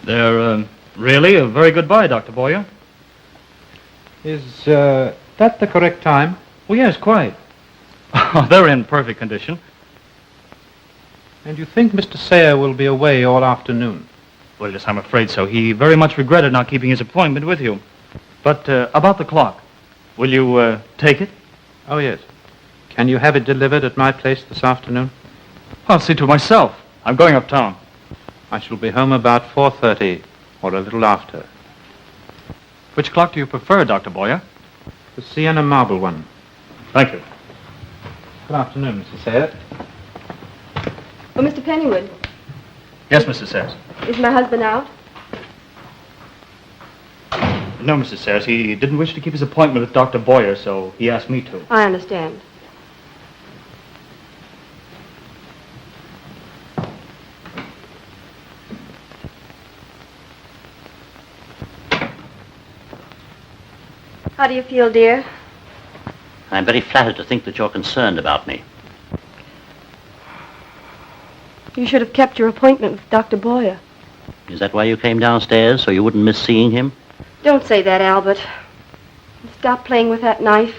They're really a very good buy, Dr. Boyer. Is that the correct time? Oh, yes, quite. They're in perfect condition. And you think Mr. Sayre will be away all afternoon? Well, yes, I'm afraid so. He very much regretted not keeping his appointment with you. But about the clock, will you take it? Oh, yes. Can you have it delivered at my place this afternoon? I'll see to it myself. I'm going uptown. I shall be home about 4:30 or a little after. Which clock do you prefer, Dr. Boyer? The Sienna marble one. Thank you. Good afternoon, Mrs. Sayre. Oh, Mr. Pennywood, Yes, Mrs. Sayers. is my husband out? No, Mrs. Sayers. He didn't wish to keep his appointment with Dr. Boyer, so he asked me to. I understand. How do you feel, dear? I'm very flattered to think that you're concerned about me. You should have kept your appointment with Dr. Boyer. Is that why you came downstairs, so you wouldn't miss seeing him? Don't say that, Albert. Stop playing with that knife.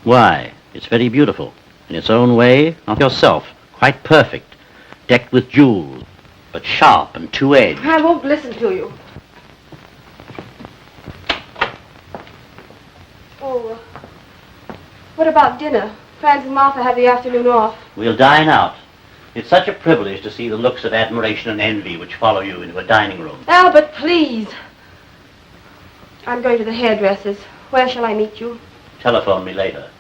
Why? It's very beautiful. In its own way, not yourself. Quite perfect. Decked with jewels, but sharp and two-edged. I won't listen to you. Oh, what about dinner? Franz and Martha have the afternoon off. We'll dine out. It's such a privilege to see the looks of admiration and envy which follow you into a dining room. Albert, please. I'm going to the hairdresser's. Where shall I meet you? Telephone me later.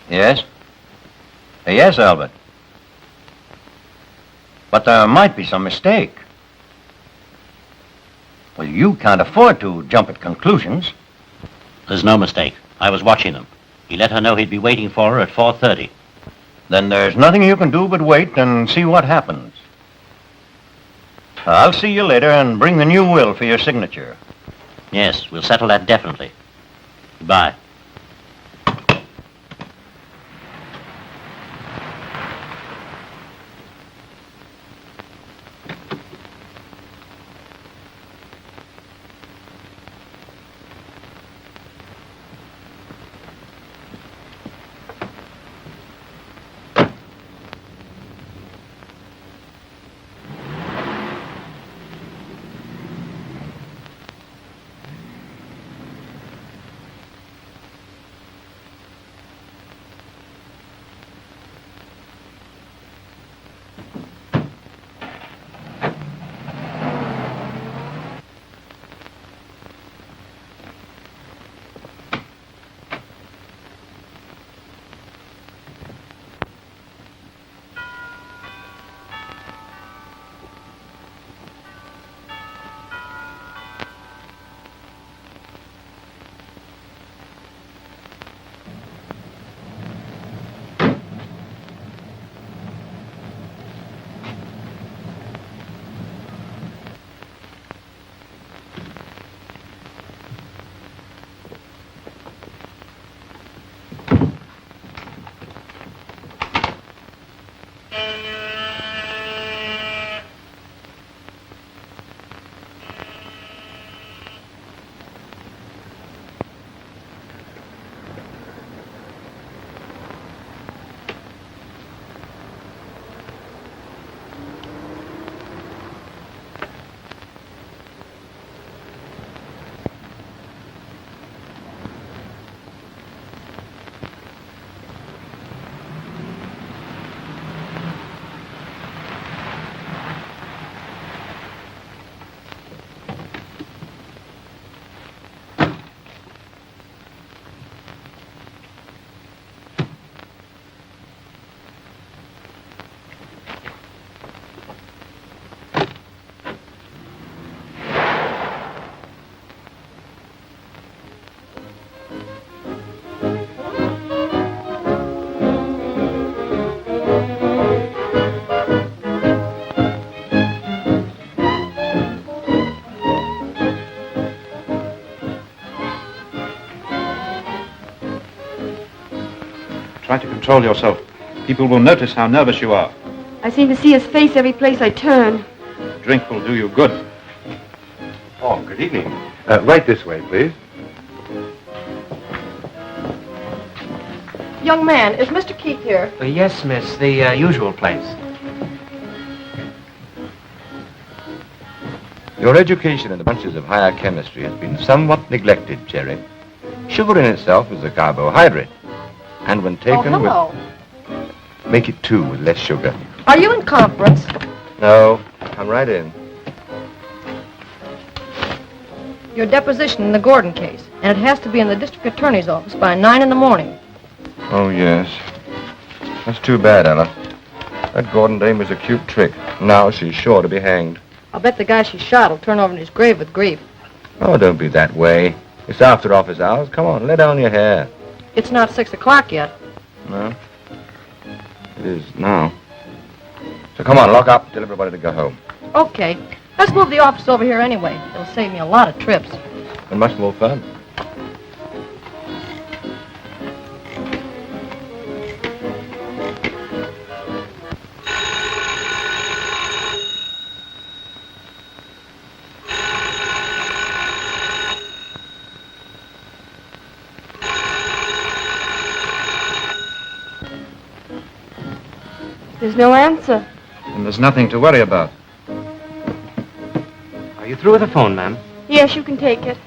Yes? Yes, Albert. But there might be some mistake. Well, you can't afford to jump at conclusions. There's no mistake. I was watching them. He let her know he'd be waiting for her at 4:30. Then there's nothing you can do but wait and see what happens. I'll see you later and bring the new will for your signature. Yes, we'll settle that definitely. Goodbye. Try to control yourself. People will notice how nervous you are. I seem to see his face every place I turn. Drink will do you good. Oh, good evening. Right this way, please. Young man, is Mr. Keith here? Yes, miss. The usual place. Your education in the branches of higher chemistry has been somewhat neglected, Jerry. Sugar in itself is a carbohydrate. And when taken hello. Make it 2 with less sugar. Are you in conference? No, come right in. Your deposition in the Gordon case, and it has to be in the district attorney's office by 9 in the morning. Oh, yes. That's too bad, Ella. That Gordon dame was a cute trick. Now she's sure to be hanged. I'll bet the guy she shot will turn over in his grave with grief. Oh, don't be that way. It's after office hours. Come on, lay down your hair. It's not 6 o'clock yet. No? It is now. So come on, lock up, tell everybody to go home. Okay. Let's move the office over here anyway. It'll save me a lot of trips. And much more fun. There's no answer. And there's nothing to worry about. Are you through with the phone, ma'am? Yes, you can take it.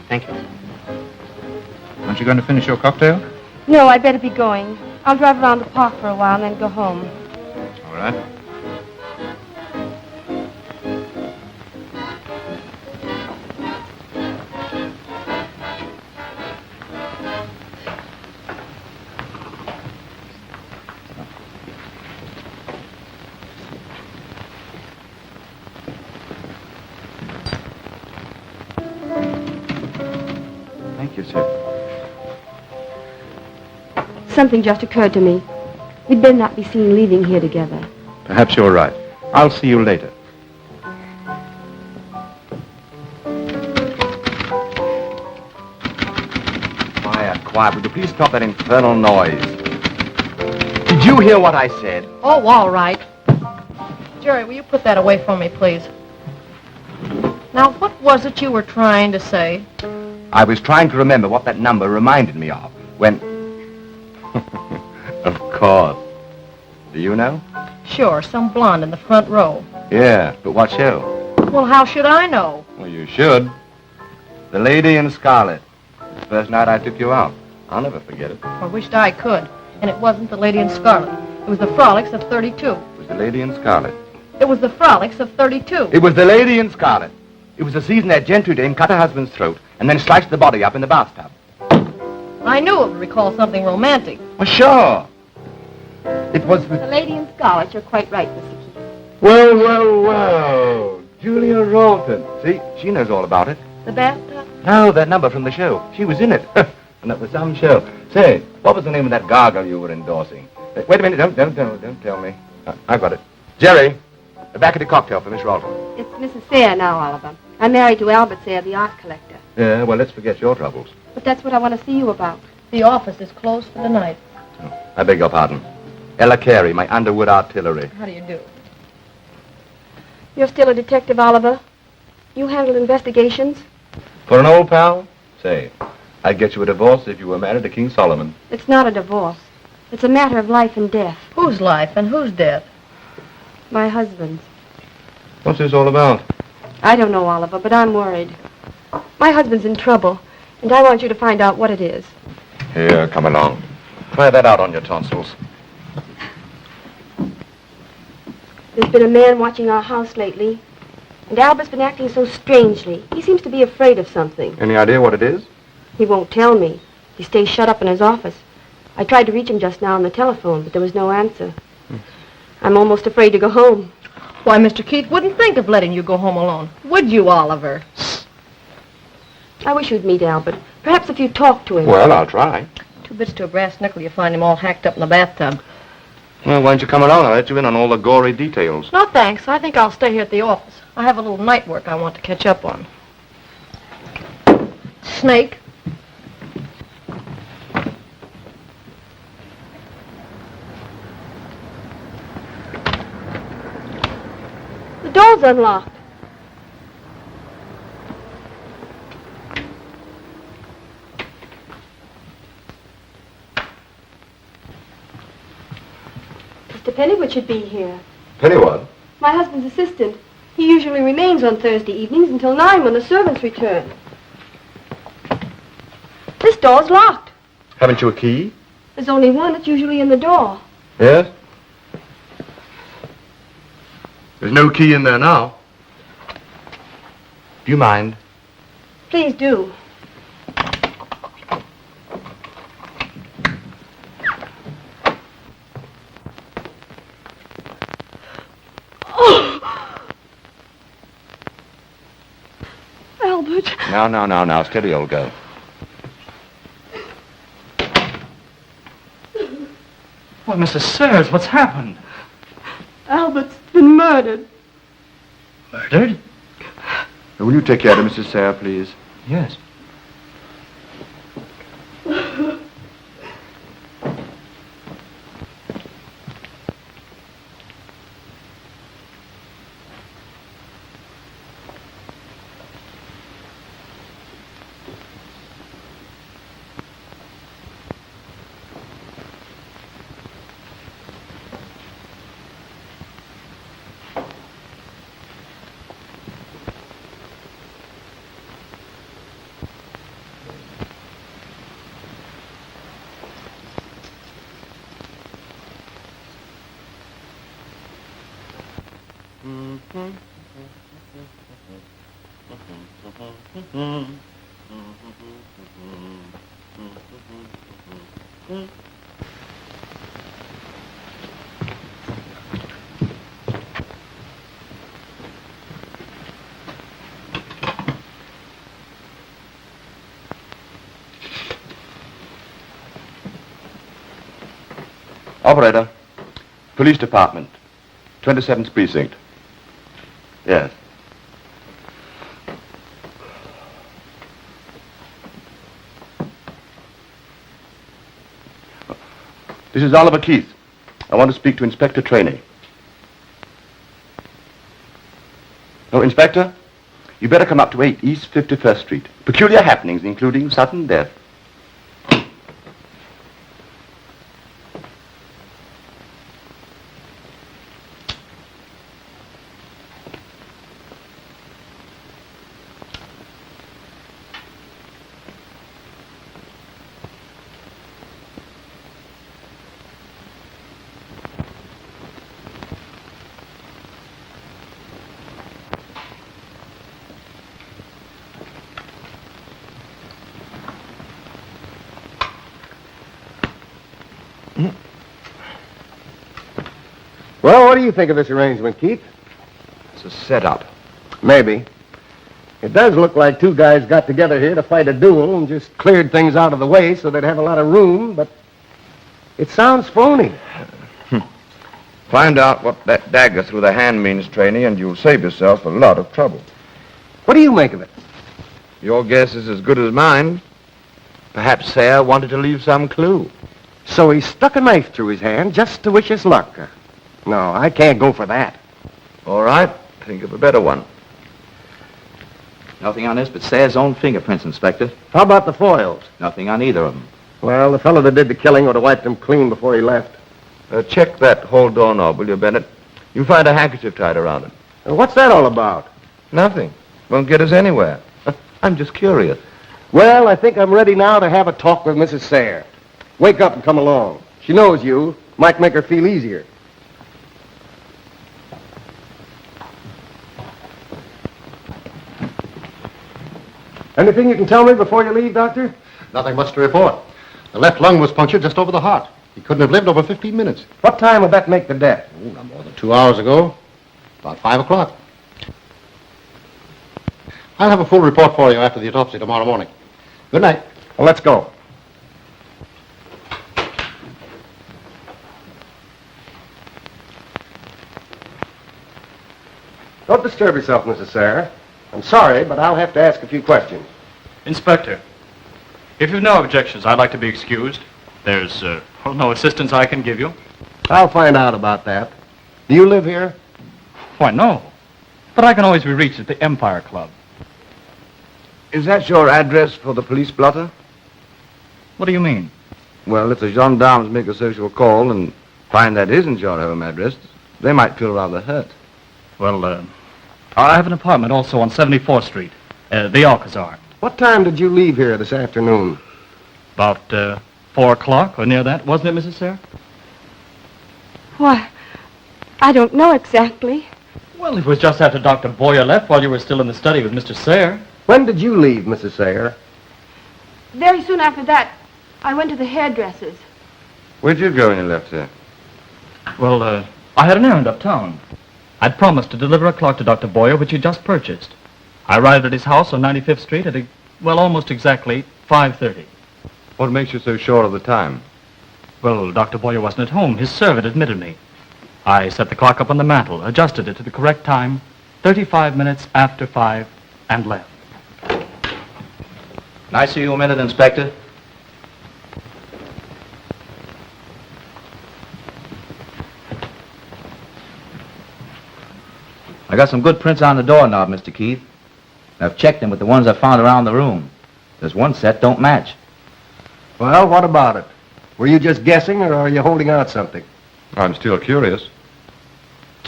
Thank you. Aren't you going to finish your cocktail? No, I'd better be going. I'll drive around the park for a while and then go home. All right. Thank you, sir. Something just occurred to me. We'd better not be seen leaving here together. Perhaps you're right. I'll see you later. Quiet. Would you please stop that infernal noise? Did you hear what I said? Oh, all right. Jerry, will you put that away from me, please? Now, what was it you were trying to say? I was trying to remember what that number reminded me of when... Of course. Do you know? Sure, some blonde in the front row. Yeah, but what show? Well, how should I know? Well, you should. The Lady in Scarlet. The first night I took you out. I'll never forget it. I wished I could. And it wasn't the Lady in Scarlet. It was the Frolics of 32. It was the Lady in Scarlet. It was the Frolics of 32. It was the Lady in Scarlet. It was the season that gentry dame cut her husband's throat and then sliced the body up in the bathtub. I knew it would recall something romantic. Well, sure. It was The lady in scarlet, you're quite right, Mr. Keith. Well. Julia Ralton. See, she knows all about it. The bathtub? No, that number from the show. She was in it. And that was some show. Say, what was the name of that gargle you were endorsing? Wait a minute. Don't tell me. I've got it. Jerry, the back of the cocktail for Miss Ralton. It's Mrs. Sayre now, Oliver. I'm married to Albert Sayre, the art collector. Yeah, well, let's forget your troubles. But that's what I want to see you about. The office is closed for the night. Oh, I beg your pardon. Ella Carey, my Underwood artillery. How do you do? You're still a detective, Oliver? You handle investigations? For an old pal? Say, I'd get you a divorce if you were married to King Solomon. It's not a divorce. It's a matter of life and death. Whose life and whose death? My husband's. What's this all about? I don't know, Oliver, but I'm worried. My husband's in trouble, and I want you to find out what it is. Here, come along. Try that out on your tonsils. There's been a man watching our house lately, and Albert's been acting so strangely. He seems to be afraid of something. Any idea what it is? He won't tell me. He stays shut up in his office. I tried to reach him just now on the telephone, but there was no answer. I'm almost afraid to go home. Why, Mr. Keith wouldn't think of letting you go home alone. Would you, Oliver? I wish you'd meet Albert. Perhaps if you talk to him. Well, I'll try. 2 bits to a brass nickel, you find him all hacked up in the bathtub. Well, why don't you come along? I'll let you in on all the gory details. No, thanks. I think I'll stay here at the office. I have a little night work I want to catch up on. Snake. door's unlocked. Mr. Pennywood should be here. Pennywood? My husband's assistant. He usually remains on Thursday evenings until 9 when the servants return. This door's locked. Haven't you a key? There's only one. It's usually in the door. Yes? There's no key in there now. Do you mind? Please do. Albert. Now. Steady, old girl. Well, Mrs. Sayers, what's happened? Albert's been murdered. Murdered? Will you take care of Mrs. Sayre, please? Yes. Operator. Police Department. 27th Precinct. Yes. This is Oliver Keith. I want to speak to Inspector Trainee. No, Inspector? You better come up to 8 East 51st Street. Peculiar happenings, including sudden death. Well, what do you think of this arrangement, Keith? It's a setup. Maybe. It does look like two guys got together here to fight a duel and just cleared things out of the way so they'd have a lot of room, but it sounds phony. Find out what that dagger through the hand means, Trainee, and you'll save yourself a lot of trouble. What do you make of it? Your guess is as good as mine. Perhaps Sayre wanted to leave some clue. So he stuck a knife through his hand just to wish us luck. No, I can't go for that. All right. Think of a better one. Nothing on this but Sayre's own fingerprints, Inspector. How about the foils? Nothing on either of them. Well, the fellow that did the killing would have wiped them clean before he left. Check that hall doorknob, will you, Bennett? You find a handkerchief tied around it. What's that all about? Nothing. Won't get us anywhere. I'm just curious. Well, I think I'm ready now to have a talk with Mrs. Sayre. Wake up and come along. She knows you. Might make her feel easier. Anything you can tell me before you leave, Doctor? Nothing much to report. The left lung was punctured just over the heart. He couldn't have lived over 15 minutes. What time would that make the death? Not more than 2 hours ago. About 5 o'clock. I'll have a full report for you after the autopsy tomorrow morning. Good night. Well, let's go. Don't disturb yourself, Mrs. Sayre. I'm sorry, but I'll have to ask a few questions. Inspector, if you've no objections, I'd like to be excused. There's no assistance I can give you. I'll find out about that. Do you live here? Why, no. but I can always be reached at the Empire Club. Is that your address for the police blotter? What do you mean? Well, if the gendarmes make a social call and find that isn't your home address, they might feel rather hurt. Well, I have an apartment also on 74th Street, the Alcazar. What time did you leave here this afternoon? About 4 o'clock or near that, wasn't it, Mrs. Sayre? Why, I don't know exactly. Well, it was just after Dr. Boyer left while you were still in the study with Mr. Sayre. When did you leave, Mrs. Sayre? Very soon after that, I went to the hairdresser's. Where'd you go when you left here? Well, I had an errand uptown. I'd promised to deliver a clock to Dr. Boyer, which he'd just purchased. I arrived at his house on 95th Street at, almost exactly 5:30. What makes you so sure of the time? Well, Dr. Boyer wasn't at home. His servant admitted me. I set the clock up on the mantel, adjusted it to the correct time, 35 minutes after 5, and left. Can I see you a minute, Inspector? I got some good prints on the doorknob, Mr. Keith. I've checked them with the ones I found around the room. There's one set don't match. Well, what about it? Were you just guessing, or are you holding out something? I'm still curious.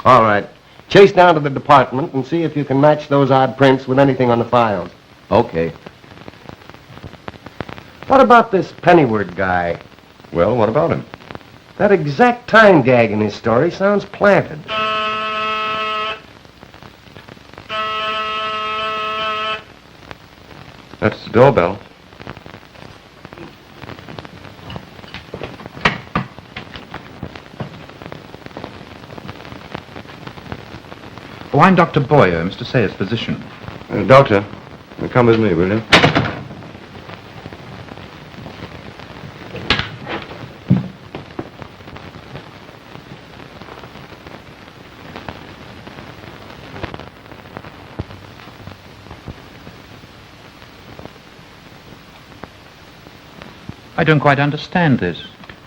All right. Chase down to the department and see if you can match those odd prints with anything on the files. Okay. What about this Pennyward guy? Well, what about him? That exact time gag in his story sounds planted. That's the doorbell. Oh, I'm Dr. Boyer, Mr. Sayer's physician. Doctor, come with me, will you? I don't quite understand this.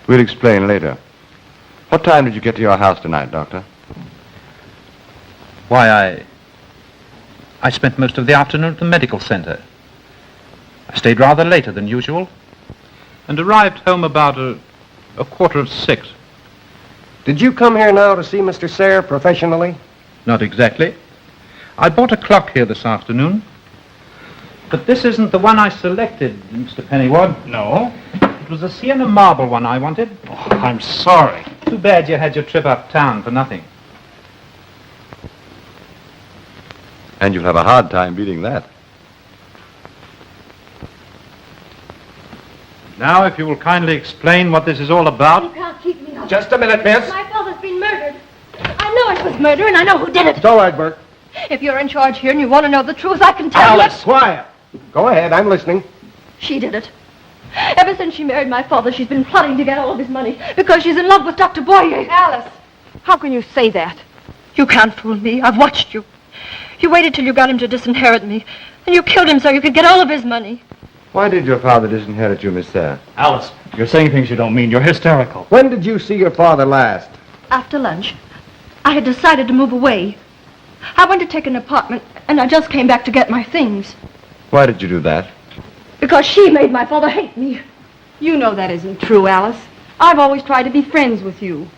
We'll explain later. What time did you get to your house tonight, Doctor? Why, I spent most of the afternoon at the medical center. I stayed rather later than usual and arrived home about a 5:45. Did you come here now to see Mr. Sayre professionally? Not exactly. I bought a clock here this afternoon. But this isn't the one I selected, Mr. Pennyward. No? It was a Sienna marble one I wanted. Oh, I'm sorry. Too bad you had your trip uptown for nothing. And you'll have a hard time beating that. Now, if you will kindly explain what this is all about. You can't keep me up. Just a minute, miss. My father's been murdered. I know it was murder, and I know who did it. It's all right, Burke. If you're in charge here and you want to know the truth, I can tell Alice, quiet. Go ahead, I'm listening. you. She did it. Ever since she married my father, she's been plotting to get all of his money because she's in love with Dr. Boyer. Alice, how can you say that? You can't fool me. I've watched you. You waited till you got him to disinherit me, and you killed him so you could get all of his money. Why did your father disinherit you, Miss Sayre? Alice, you're saying things you don't mean. You're hysterical. When did you see your father last? After lunch, I had decided to move away. I went to take an apartment, and I just came back to get my things. Why did you do that? Because she made my father hate me. You know that isn't true, Alice. I've always tried to be friends with you.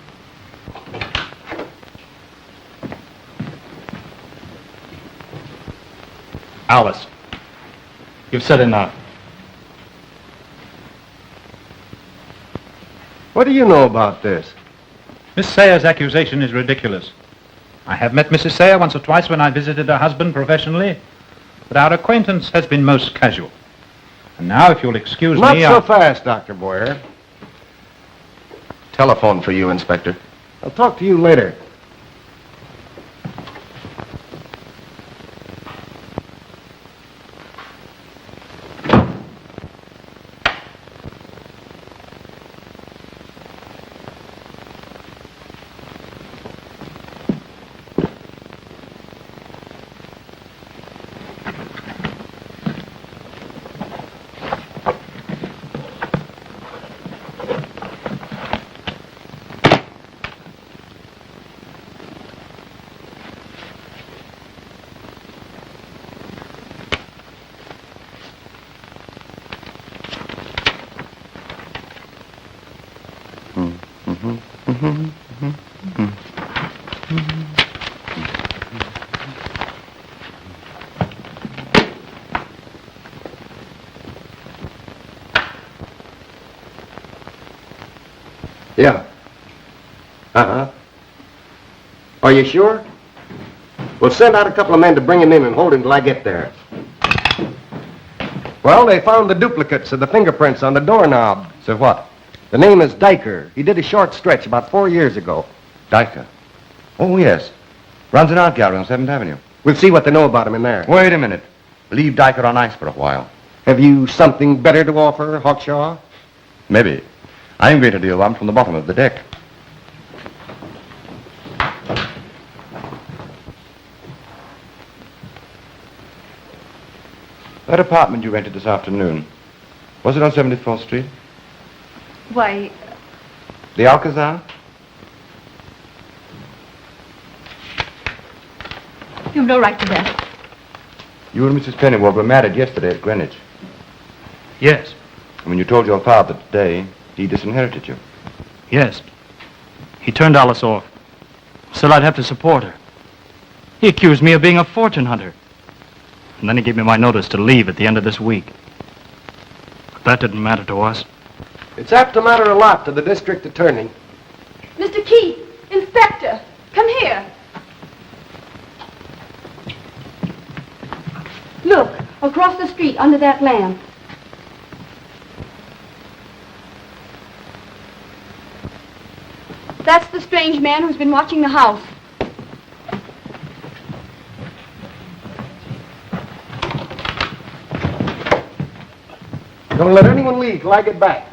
Alice, you've said enough. What do you know about this? Miss Sayer's accusation is ridiculous. I have met Mrs. Sayer once or twice when I visited her husband professionally, but our acquaintance has been most casual. And now, if you'll excuse Not me, so fast, Dr. Boyer. Telephone for you, Inspector. I'll talk to you later. Yeah. Uh-huh. Are you sure? We'll send out a couple of men to bring him in and hold him till I get there. Well, they found the duplicates of the fingerprints on the doorknob. So what? The name is Diker. He did a short stretch about 4 years ago. Diker. Oh, yes. Runs an art gallery on 7th Avenue. We'll see what they know about him in there. Wait a minute. Leave Diker on ice for a while. Have you something better to offer, Hawkshaw? Maybe. I'm going to deal one from the bottom of the deck. That apartment you rented this afternoon, was it on 74th Street? Why, The Alcazar? you've no right to that. You and Mrs. Pennyward were married yesterday at Greenwich. Yes, And when you told your father today, he disinherited you. yes. He turned Alice off. Said I'd have to support her. He accused me of being a fortune hunter. And then he gave me my notice to leave at the end of this week. But that didn't matter to us. It's apt to matter a lot to the district attorney. Mr. Keith, Inspector, come here. Look, across the street under that lamp. That's the strange man who's been watching the house. Don't let anyone leave till I get back.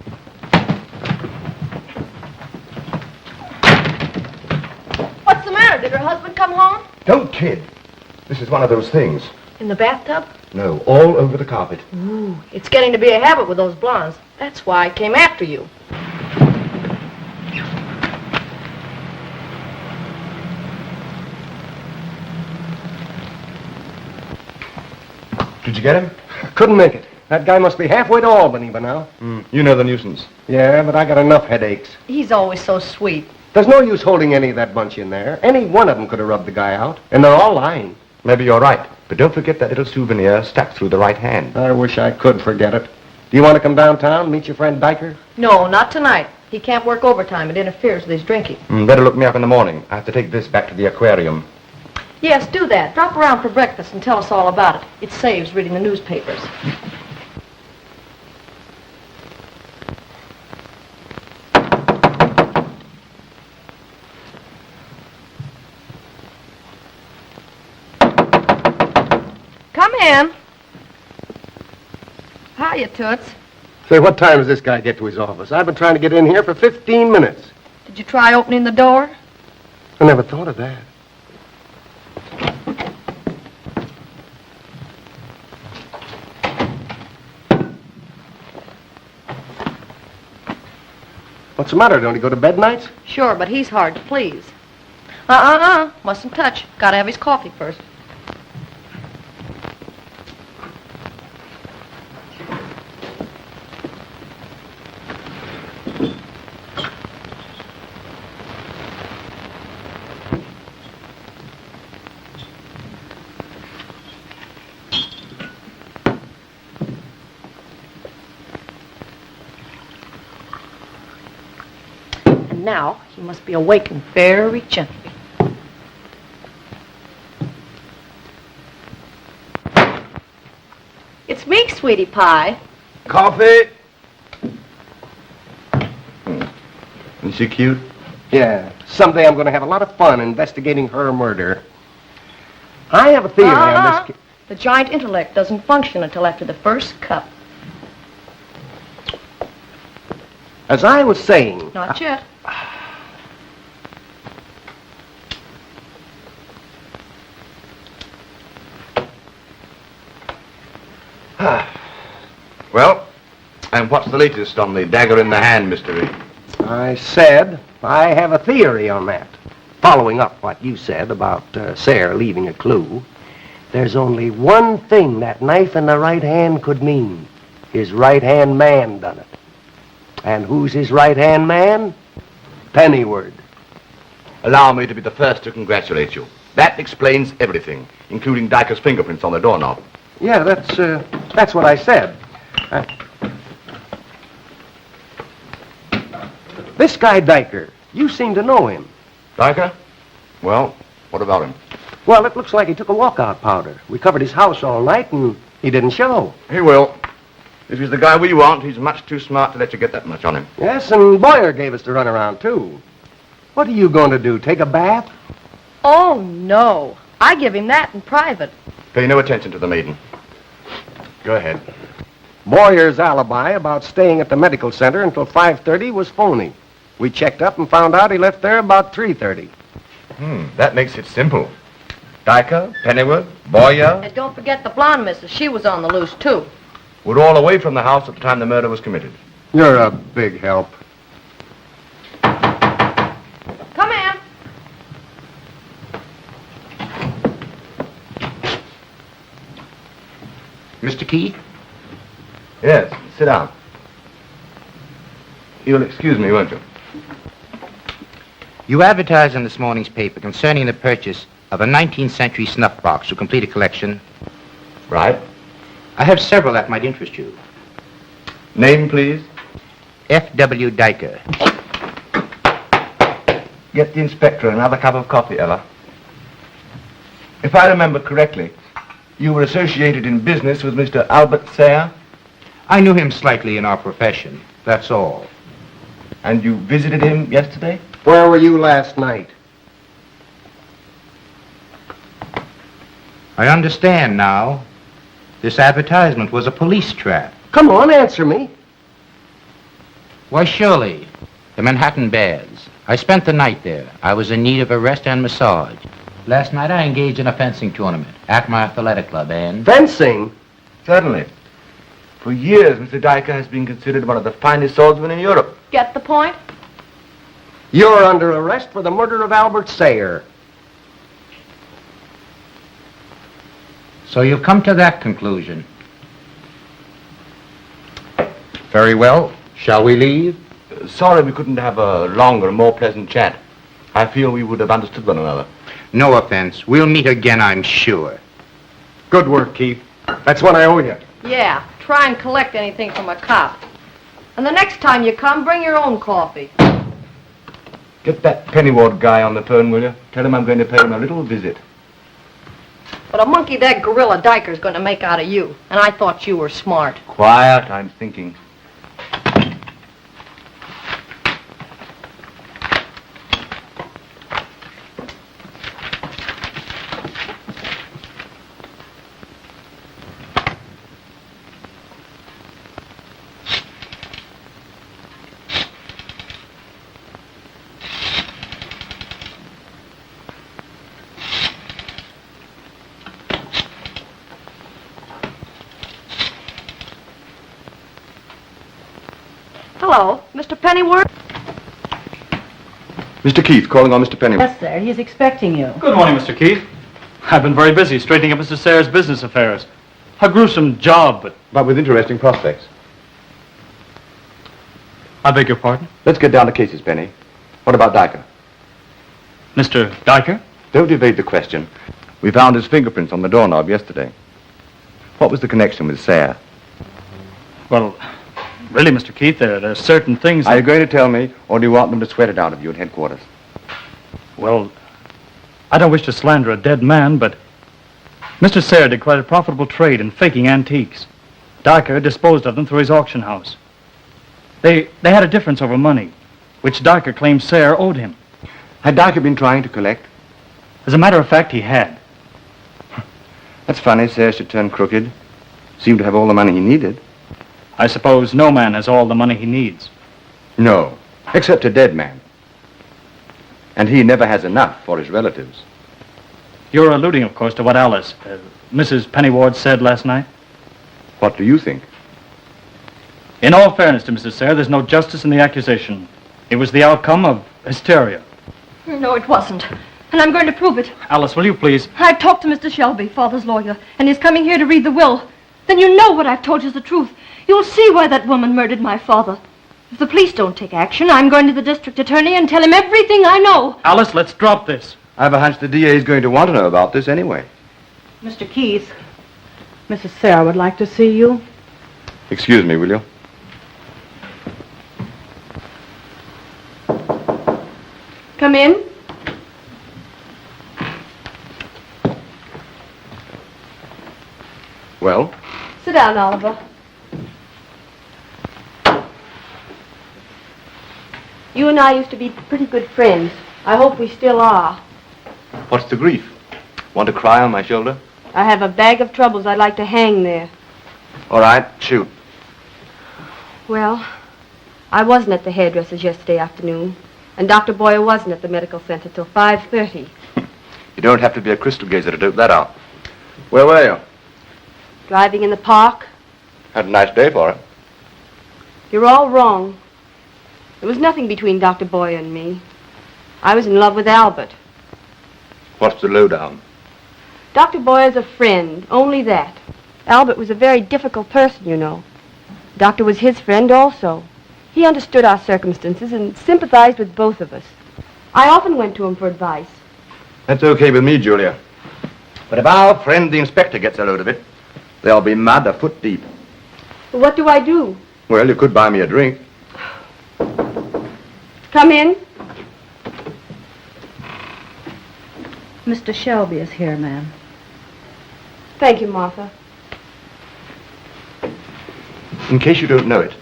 What's the matter? Did her husband come home? Don't kid. This is one of those things. In the bathtub? No, all over the carpet. Ooh, it's getting to be a habit with those blondes. That's why I came after you. Did you get him? Couldn't make it. That guy must be halfway to Albany by now. You know the nuisance. Yeah, but I got enough headaches. He's always so sweet. There's no use holding any of that bunch in there. Any one of them could have rubbed the guy out, and they're all lying. Maybe you're right. But don't forget that little souvenir stuck through the right hand. I wish I could forget it. Do you want to come downtown and meet your friend Diker? No, not tonight. He can't work overtime. It interferes with his drinking. Better look me up in the morning. I have to take this back to the aquarium. Yes, do that. Drop around for breakfast and tell us all about it. It saves reading the newspapers. Come in. Hiya, Toots. Say, what time does this guy get to his office? I've been trying to get in here for 15 minutes. Did you try opening the door? I never thought of that. What's the matter? Don't he go to bed nights? Sure, but he's hard to please. Mustn't touch. Gotta have his coffee first. Now, he must be awakened very gently. It's me, sweetie pie. Coffee? Is she cute? Yeah. Someday I'm going to have a lot of fun investigating her murder. I have a theory on this. The giant intellect doesn't function until after the first cup. As I was saying... Not yet. Well, and what's the latest on the dagger in the hand mystery? I said I have a theory on that. Following up what you said about Sarah leaving a clue, there's only one thing that knife in the right hand could mean. His right-hand man done it. And who's his right-hand man? Pennyword. Allow me to be the first to congratulate you. That explains everything, including Dyker's fingerprints on the doorknob. Yeah, that's what I said. This guy Dyker, you seem to know him. Dyker? Well, what about him? Well, it looks like he took a walkout powder. We covered his house all night, and he didn't show. He will. If he's the guy we want, he's much too smart to let you get that much on him. Yes, and Boyer gave us the runaround, too. What are you going to do, take a bath? Oh, no. I give him that in private. Pay no attention to the maiden. Go ahead. Boyer's alibi about staying at the medical center until 5:30 was phony. We checked up and found out he left there about 3:30. That makes it simple. Dyker, Pennyworth, Boyer And don't forget the blonde missus. She was on the loose, too. were all away from the house at the time the murder was committed. You're a big help. Come in. Mr. Keith? Yes, sit down. You'll excuse me, won't you? You advertised in this morning's paper concerning the purchase of a 19th century snuff box to complete a collection. Right. I have several that might interest you. Name, please. F.W. Dyker. Get the inspector another cup of coffee, Ella. If I remember correctly, you were associated in business with Mr. Albert Sayre? I knew him slightly in our profession, that's all. And you visited him yesterday? Where were you last night? I understand now. This advertisement was a police trap. Come on, answer me. Why, surely. The Manhattan Bears. I spent the night there. I was in need of a rest and massage. Last night I engaged in a fencing tournament at my athletic club, and... Fencing? Certainly. For years, Mr. Dyker has been considered one of the finest swordsmen in Europe. Get the point? You're under arrest for the murder of Albert Sayre. So you've come to that conclusion. Very well. Shall we leave? Sorry we couldn't have a longer, more pleasant chat. I feel we would have understood one another. No offense. We'll meet again, I'm sure. Good work, Keith. That's what I owe you. Yeah, try and collect anything from a cop. And the next time you come, bring your own coffee. Get that Pennyward guy on the phone, will you? Tell him I'm going to pay him a little visit. But a monkey that gorilla Dyker's going to make out of you. And I thought you were smart. Quiet, I'm thinking. Hello, Mr. Pennyworth? Mr. Keith, calling on Mr. Pennyworth. Yes, sir. He's expecting you. Good morning, Mr. Keith. I've been very busy straightening up Mr. Sayre's business affairs. A gruesome job, But with interesting prospects. I beg your pardon? Let's get down to cases, Penny. What about Dyker? Mr. Dyker? Don't evade the question. We found his fingerprints on the doorknob yesterday. What was the connection with Sayre? Well, really, Mr. Keith, there are certain things... Are you going to tell me, or do you want them to sweat it out of you at headquarters? Well, I don't wish to slander a dead man, but Mr. Sayre did quite a profitable trade in faking antiques. Dyker disposed of them through his auction house. They had a difference over money, which Dyker claimed Sayre owed him. Had Dyker been trying to collect? As a matter of fact, he had. That's funny, Sayre should turn crooked. Seemed to have all the money he needed. I suppose no man has all the money he needs. No, except a dead man. And he never has enough for his relatives. You're alluding, of course, to what Alice, Mrs. Pennyward, said last night? What do you think? In all fairness to Mrs. Sayre, there's no justice in the accusation. It was the outcome of hysteria. No, it wasn't. And I'm going to prove it. Alice, will you please? I've talked to Mr. Shelby, Father's lawyer, and he's coming here to read the will. Then you know what I've told you is the truth. You'll see why that woman murdered my father. If the police don't take action, I'm going to the district attorney and tell him everything I know. Alice, let's drop this. I have a hunch the DA is going to want to know about this anyway. Mr. Keith, Mrs. Sarah would like to see you. Excuse me, will you? Come in. Well? Sit down, Oliver. You and I used to be pretty good friends. I hope we still are. What's the grief? Want to cry on my shoulder? I have a bag of troubles I'd like to hang there. All right, shoot. Well, I wasn't at the hairdresser's yesterday afternoon, and Dr. Boyer wasn't at the medical center till 5:30. You don't have to be a crystal gazer to dope that out. Where were you? Driving in the park. Had a nice day for it. You're all wrong. There was nothing between Dr. Boyer and me. I was in love with Albert. What's the lowdown? Dr. Boyer's a friend, only that. Albert was a very difficult person, you know. The doctor was his friend also. He understood our circumstances and sympathized with both of us. I often went to him for advice. That's okay with me, Julia. But if our friend the inspector gets a load of it, they'll be mud a foot deep. But what do I do? Well, you could buy me a drink. Come in. Mr. Shelby is here, ma'am. Thank you, Martha. In case you don't know it,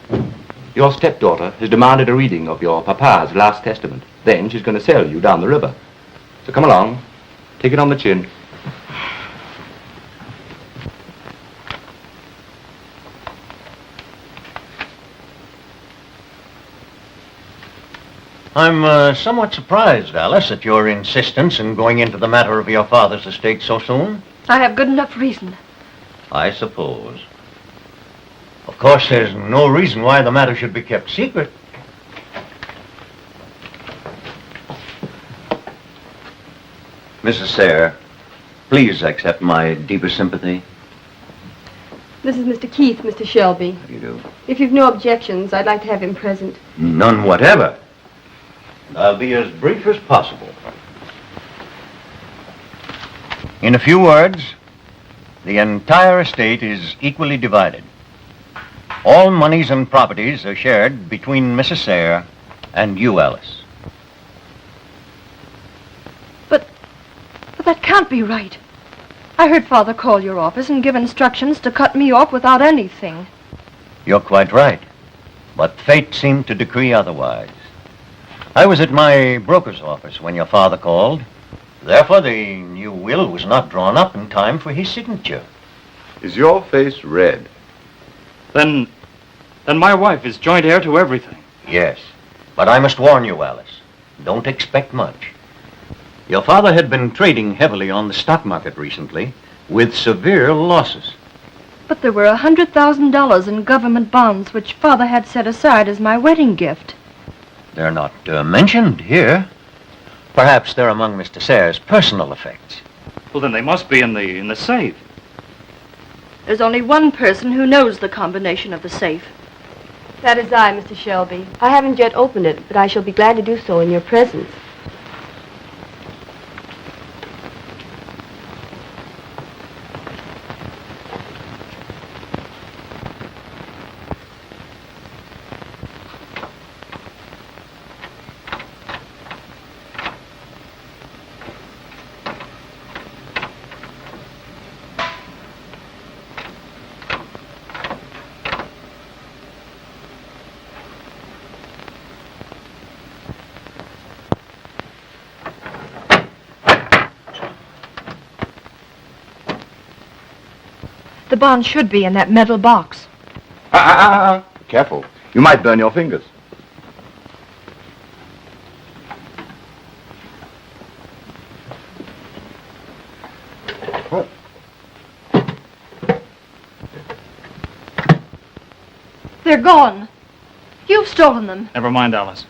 your stepdaughter has demanded a reading of your papa's last testament. Then she's going to sell you down the river. So come along, take it on the chin. I'm somewhat surprised, Alice, at your insistence in going into the matter of your father's estate so soon. I have good enough reason. I suppose. Of course, there's no reason why the matter should be kept secret. Mrs. Sayre, please accept my deepest sympathy. This is Mr. Keith, Mr. Shelby. How do you do? If you've no objections, I'd like to have him present. None whatever. I'll be as brief as possible. In a few words, the entire estate is equally divided. All monies and properties are shared between Mrs. Sayre and you, Alice. But that can't be right. I heard Father call your office and give instructions to cut me off without anything. You're quite right. But fate seemed to decree otherwise. I was at my broker's office when your father called. Therefore, the new will was not drawn up in time for his signature. Is your face red? Then my wife is joint heir to everything. Yes, but I must warn you, Alice. Don't expect much. Your father had been trading heavily on the stock market recently, with severe losses. But there were $100,000 in government bonds which Father had set aside as my wedding gift. They're not mentioned here. Perhaps they're among Mr. Sayre's personal effects. Well, then they must be in the safe. There's only one person who knows the combination of the safe. That is I, Mr. Shelby. I haven't yet opened it, but I shall be glad to do so in your presence. The bond should be in that metal box. Careful. You might burn your fingers. What? They're gone. You've stolen them. Never mind, Alice.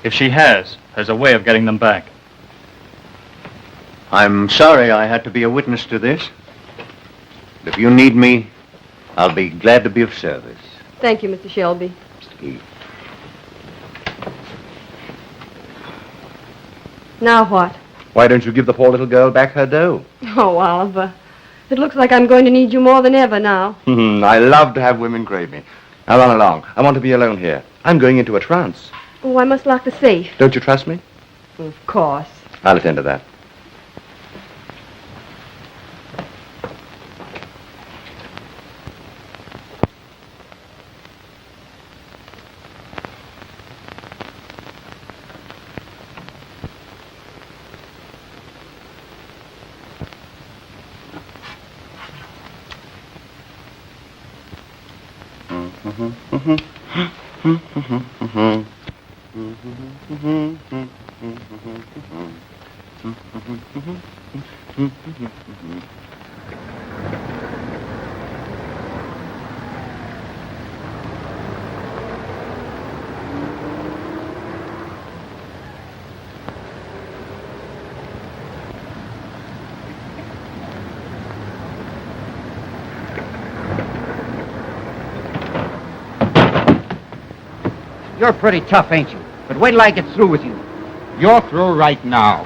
If she has, there's a way of getting them back. I'm sorry I had to be a witness to this. If you need me, I'll be glad to be of service. Thank you, Mr. Shelby. Mr. Keith. Now what? Why don't you give the poor little girl back her dough? Oh, Oliver. It looks like I'm going to need you more than ever now. I love to have women crave me. Now run along. I want to be alone here. I'm going into a trance. Oh, I must lock the safe. Don't you trust me? Of course. I'll attend to that. You're pretty tough, ain't you? But wait till I get through with you. You're through right now.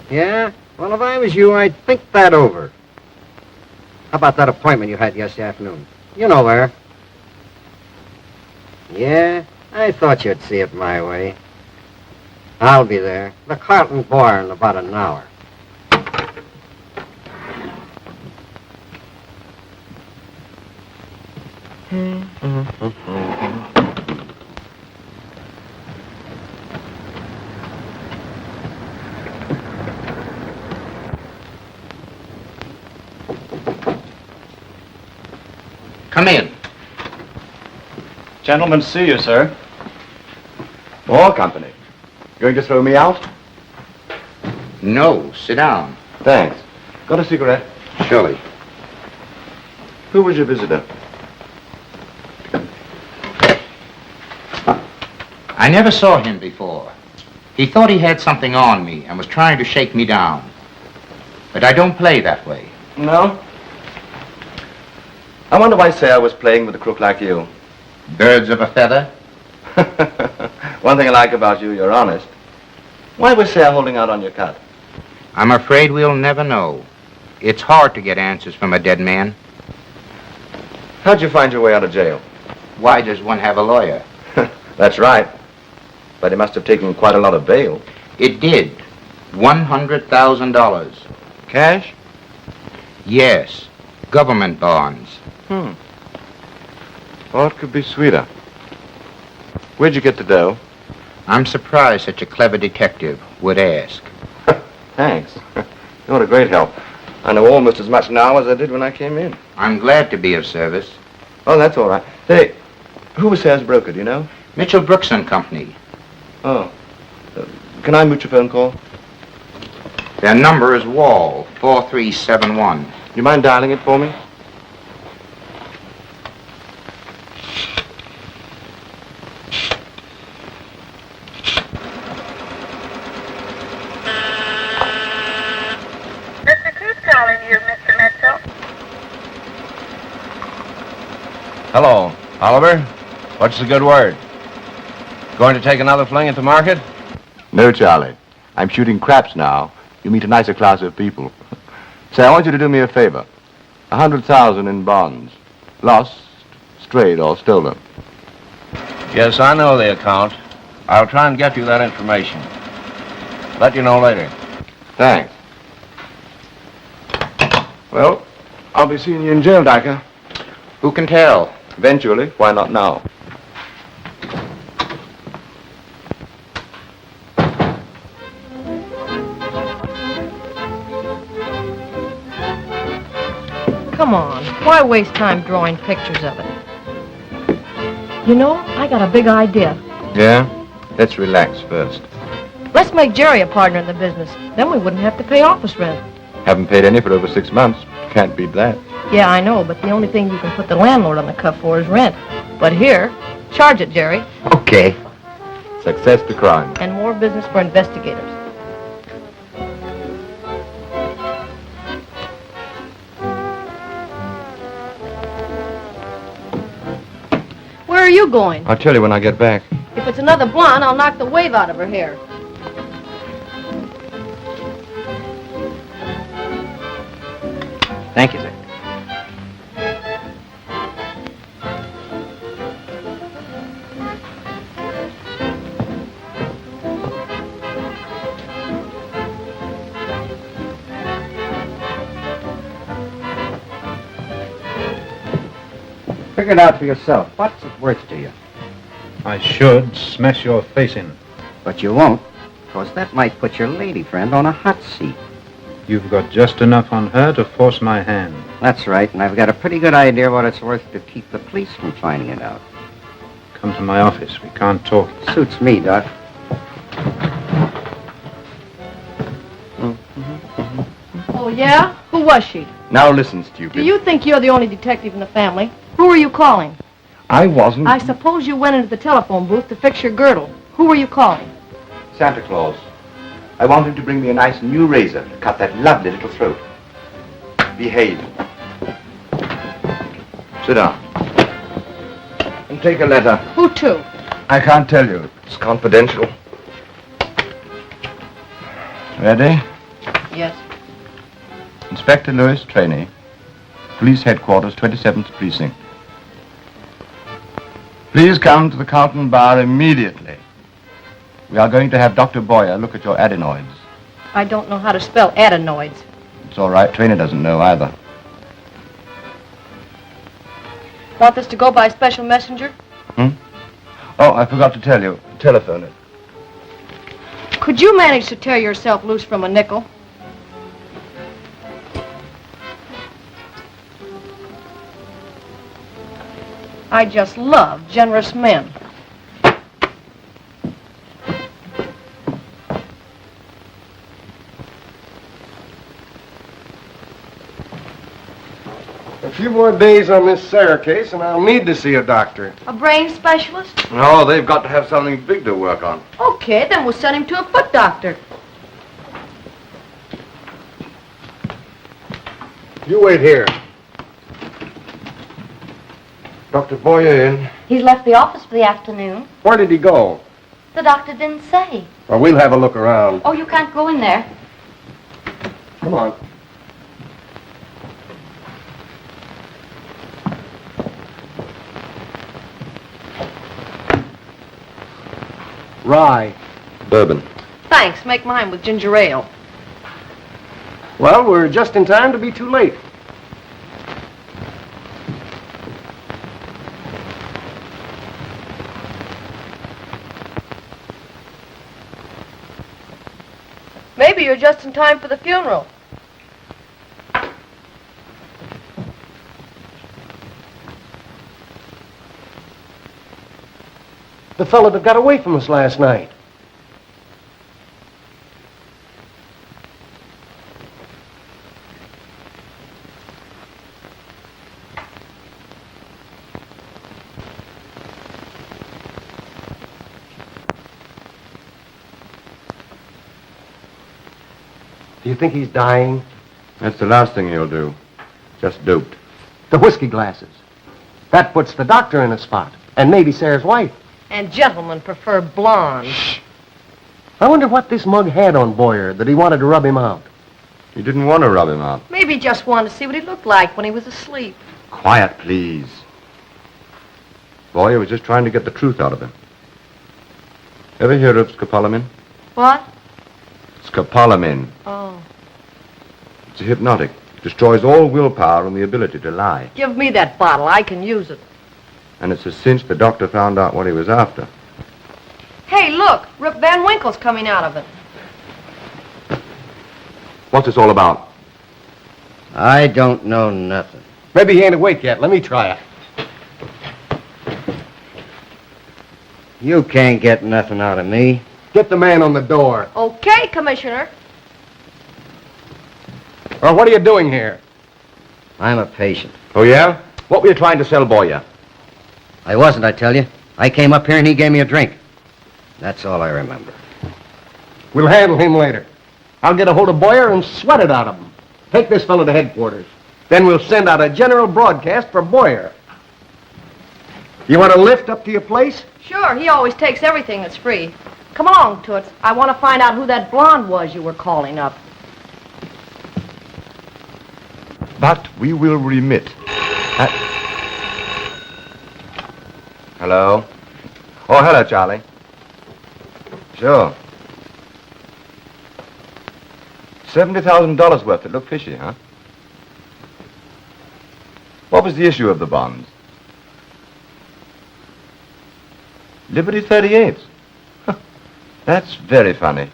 Yeah? Well, if I was you, I'd think that over. How about that appointment you had yesterday afternoon? You know where. Yeah? I thought you'd see it my way. I'll be there. The Carlton Bar in about an hour. Come in. Gentlemen, see you, sir. More company. Going to throw me out? No, sit down. Thanks. Got a cigarette? Surely. Who was your visitor? I never saw him before. He thought he had something on me and was trying to shake me down. But I don't play that way. No? I wonder why Sarah was playing with a crook like you. Birds of a feather? One thing I like about you, you're honest. Why was Sarah holding out on your cut? I'm afraid we'll never know. It's hard to get answers from a dead man. How'd you find your way out of jail? Why does one have a lawyer? That's right. But he must have taken quite a lot of bail. It did. $100,000. Cash? Yes. Government bonds. What could be sweeter? Where'd you get the dough? I'm surprised such a clever detective would ask. Thanks. You're a great help. I know almost as much now as I did when I came in. I'm glad to be of service. Oh, that's all right. Say, who was Sarah's broker, do you know? Mitchell Brooks and Company. Oh. Can I mooch a phone call? Their number is Wall, 4371. You mind dialing it for me? Mr. Keith calling you, Mr. Mitchell. Hello, Oliver. What's the good word? Going to take another fling at the market? No, Charlie. I'm shooting craps now. You meet a nicer class of people. Say, I want you to do me a favor. 100,000 in bonds. Lost, strayed, or stolen. Yes, I know the account. I'll try and get you that information. Let you know later. Thanks. Well, I'll be seeing you in jail, Dyker. Who can tell? Eventually. Why not now? Come on. Why waste time drawing pictures of it? You know, I got a big idea. Yeah? Let's relax first. Let's make Jerry a partner in the business. Then we wouldn't have to pay office rent. Haven't paid any for over 6 months. Can't beat that. Yeah, I know, but the only thing you can put the landlord on the cuff for is rent. But here, charge it, Jerry. Okay. Success to crime. And more business for investigators. Where are you going? I'll tell you when I get back. If it's another blonde, I'll knock the wave out of her hair. Thank you, sir. Figure it out for yourself. What's it worth to you? I should smash your face in. But you won't, because that might put your lady friend on a hot seat. You've got just enough on her to force my hand. That's right, and I've got a pretty good idea what it's worth to keep the police from finding it out. Come to my office. We can't talk. Suits me, Doc. Oh, yeah? Who was she? Now listen, stupid. Do you think you're the only detective in the family? Who were you calling? I wasn't. I suppose you went into the telephone booth to fix your girdle. Who were you calling? Santa Claus. I want him to bring me a nice new razor to cut that lovely little throat. Behave. Sit down. And take a letter. Who to? I can't tell you. It's confidential. Ready? Yes. Inspector Lewis Trainee, Police Headquarters, 27th Precinct. Please come to the Carlton Bar immediately. We are going to have Dr. Boyer look at your adenoids. I don't know how to spell adenoids. It's all right. Trainer doesn't know either. Want this to go by special messenger? Oh, I forgot to tell you. Telephone it. Could you manage to tear yourself loose from a nickel? I just love generous men. A few more days on this Sarah case, and I'll need to see a doctor. A brain specialist? No, they've got to have something big to work on. Okay, then we'll send him to a foot doctor. You wait here. Dr. Boyer in. He's left the office for the afternoon. Where did he go? The doctor didn't say. Well, we'll have a look around. Oh, you can't go in there. Come on. Rye. Bourbon. Thanks, make mine with ginger ale. Well, we're just in time to be too late. Maybe you're just in time for the funeral. The fellow that got away from us last night. Do you think he's dying? That's the last thing he'll do. Just duped. The whiskey glasses. That puts the doctor in a spot. And maybe Sarah's wife. And gentlemen prefer blonde. I wonder what this mug had on Boyer that he wanted to rub him out. He didn't want to rub him out. Maybe he just wanted to see what he looked like when he was asleep. Quiet, please. Boyer was just trying to get the truth out of him. Ever hear of scopolamine? What? Scopolamine. Oh. It's a hypnotic. It destroys all willpower and the ability to lie. Give me that bottle. I can use it. And it's a cinch the doctor found out what he was after. Hey, look. Rip Van Winkle's coming out of it. What's this all about? I don't know nothing. Maybe he ain't awake yet. Let me try it. You can't get nothing out of me. Get the man on the door. Okay, Commissioner. Well, what are you doing here? I'm a patient. Oh, yeah? What were you trying to sell Boyer? I wasn't, I tell you. I came up here and he gave me a drink. That's all I remember. We'll handle him later. I'll get a hold of Boyer and sweat it out of him. Take this fellow to headquarters. Then we'll send out a general broadcast for Boyer. You want a lift up to your place? Sure, he always takes everything that's free. Come along, Toots. I want to find out who that blonde was you were calling up. But we will remit. Hello? Oh, hello, Charlie. Sure. $70,000 worth that looked fishy, huh? What was the issue of the bonds? Liberty 38s. That's very funny.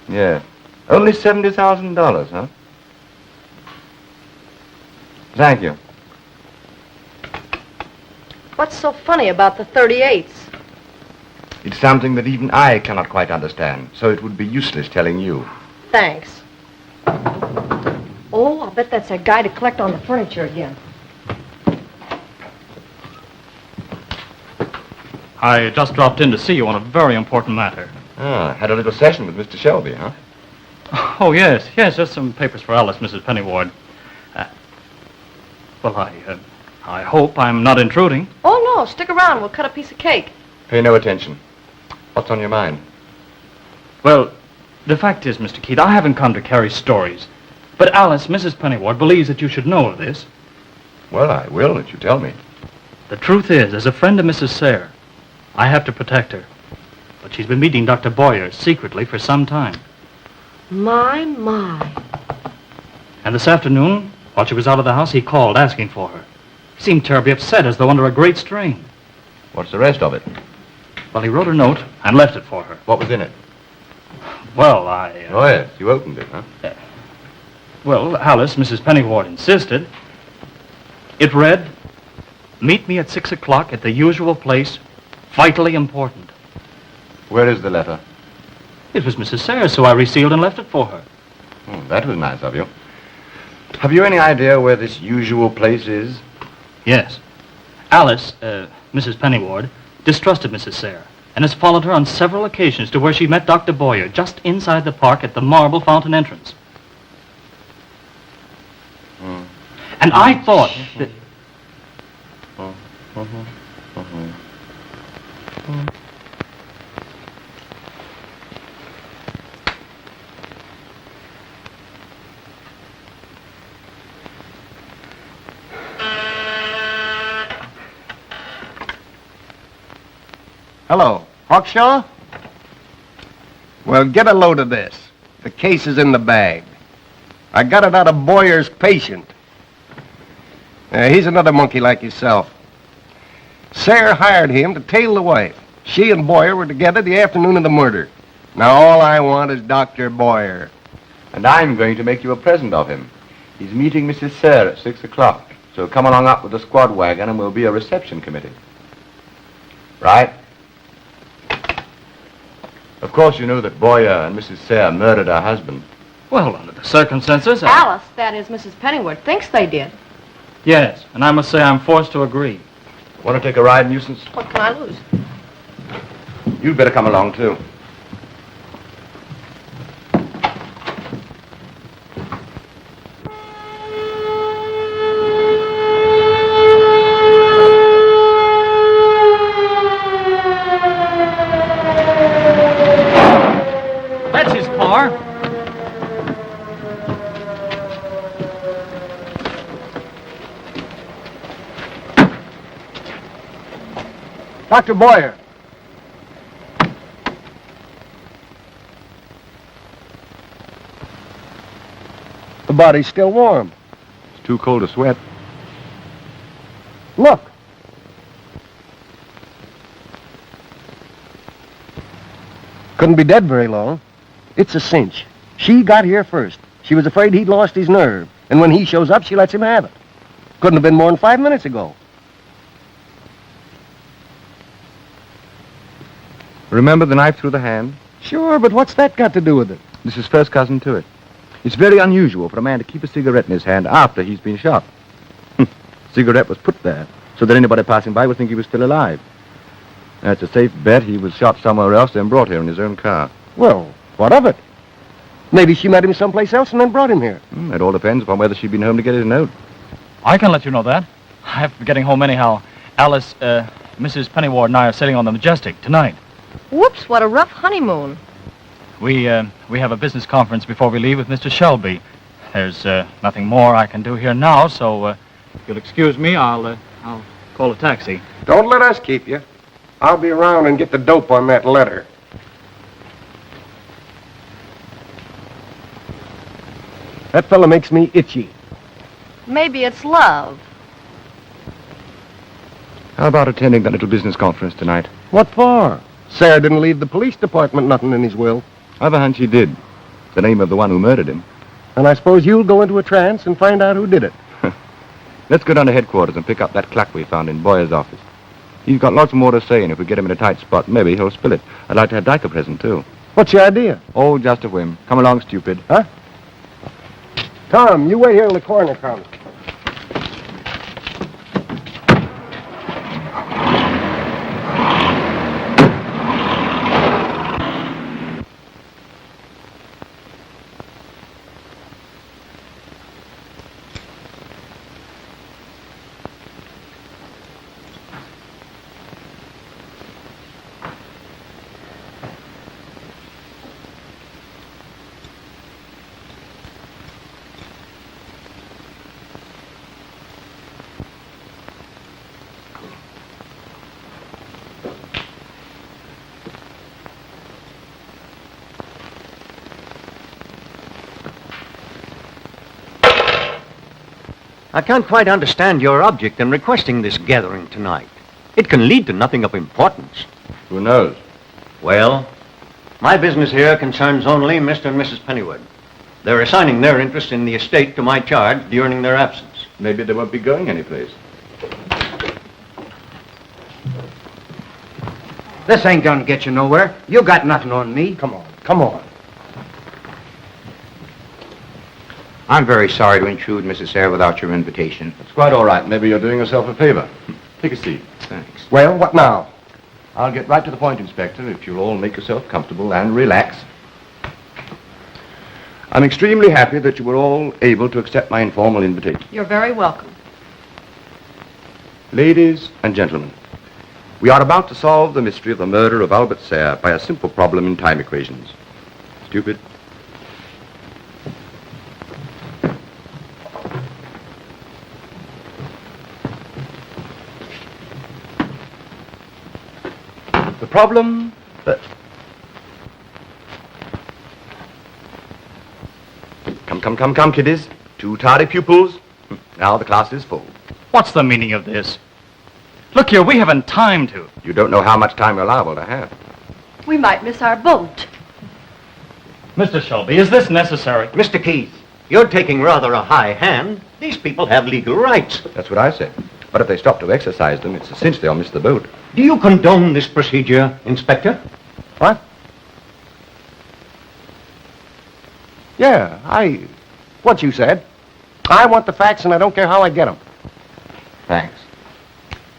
Yeah. Only $70,000, huh? Thank you. What's so funny about the 38s? It's something that even I cannot quite understand, so it would be useless telling you. Thanks. Oh, I bet that's a guy to collect on the furniture again. I just dropped in to see you on a very important matter. Ah, had a little session with Mr. Shelby, huh? Oh, yes, just some papers for Alice, Mrs. Pennyward. Well, I hope I'm not intruding. Oh, no, stick around. We'll cut a piece of cake. Pay no attention. What's on your mind? Well, the fact is, Mr. Keith, I haven't come to carry stories. But Alice, Mrs. Pennyward, believes that you should know of this. Well, I will if you tell me. The truth is, as a friend of Mrs. Sayre, I have to protect her. But she's been meeting Dr. Boyer secretly for some time. My. And this afternoon, while she was out of the house, he called asking for her. He seemed terribly upset, as though under a great strain. What's the rest of it? Well, he wrote a note and left it for her. What was in it? Well, Oh, yes, you opened it, huh? Well, Alice, Mrs. Pennyward insisted. It read, "Meet me at 6 o'clock at the usual place. Vitally important." Where is the letter? It was Mrs. Sayre, so I resealed and left it for her. Oh, that was nice of you. Have you any idea where this usual place is? Yes. Alice, Mrs. Pennyward, distrusted Mrs. Sayre and has followed her on several occasions to where she met Dr. Boyer, just inside the park at the marble fountain entrance. And I thought that... Hello. Hawkshaw? Well, get a load of this. The case is in the bag. I got it out of Boyer's patient. He's another monkey like yourself. Sayre hired him to tail the wife. She and Boyer were together the afternoon of the murder. Now all I want is Dr. Boyer. And I'm going to make you a present of him. He's meeting Mrs. Sayre at 6 o'clock. So come along up with the squad wagon and we'll be a reception committee. Right? Of course you know that Boyer and Mrs. Sayre murdered her husband. Well, under the circumstances... Alice, that is Mrs. Pennyward, thinks they did. Yes, and I must say I'm forced to agree. Want to take a ride, Nuisance? What can I lose? You'd better come along, too. That's his car. Dr. Boyer. The body's still warm. It's too cold to sweat. Look. Couldn't be dead very long. It's a cinch. She got here first. She was afraid he'd lost his nerve. And when he shows up, she lets him have it. Couldn't have been more than 5 minutes ago. Remember the knife through the hand? Sure, but what's that got to do with it? This is first cousin to it. It's very unusual for a man to keep a cigarette in his hand after he's been shot. Cigarette was put there so that anybody passing by would think he was still alive. That's a safe bet he was shot somewhere else and brought here in his own car. Well, what of it? Maybe she met him someplace else and then brought him here. That all depends upon whether she'd been home to get his note. I can let you know that. I have to be getting home anyhow. Alice, Mrs. Pennyward and I are sailing on the Majestic tonight. Whoops, what a rough honeymoon. We have a business conference before we leave with Mr. Shelby. There's nothing more I can do here now, so if you'll excuse me, I'll call a taxi. Don't let us keep you. I'll be around and get the dope on that letter. That fella makes me itchy. Maybe it's love. How about attending that little business conference tonight? What for? Sarah didn't leave the police department nothing in his will. I've a hunch he did. The name of the one who murdered him. And I suppose you'll go into a trance and find out who did it. Let's go down to headquarters and pick up that clack we found in Boyer's office. He's got lots more to say, and if we get him in a tight spot, maybe he'll spill it. I'd like to have Dyker present, too. What's your idea? Oh, just a whim. Come along, stupid. Huh? Tom, you wait here till the coroner comes. I can't quite understand your object in requesting this gathering tonight. It can lead to nothing of importance. Who knows? Well, my business here concerns only Mr. and Mrs. Pennywood. They're assigning their interest in the estate to my charge during their absence. Maybe they won't be going anyplace. This ain't gonna get you nowhere. You got nothing on me. Come on, come on. I'm very sorry to intrude, Mrs. Sayre, without your invitation. It's quite all right. Maybe you're doing yourself a favor. Take a seat. Thanks. Well, what now? I'll get right to the point, Inspector, if you'll all make yourself comfortable and relax. I'm extremely happy that you were all able to accept my informal invitation. You're very welcome. Ladies and gentlemen, we are about to solve the mystery of the murder of Albert Sayre by a simple problem in time equations. Stupid. The problem that... Come, kiddies. 2 tardy pupils. Now the class is full. What's the meaning of this? Look here, we haven't time to. You don't know how much time you're liable to have. We might miss our boat. Mr. Shelby, is this necessary? Mr. Keith, you're taking rather a high hand. These people have legal rights. That's what I said. But if they stop to exercise them, it's a cinch they'll miss the boat. Do you condone this procedure, Inspector? What? Yeah, what you said. I want the facts and I don't care how I get them. Thanks.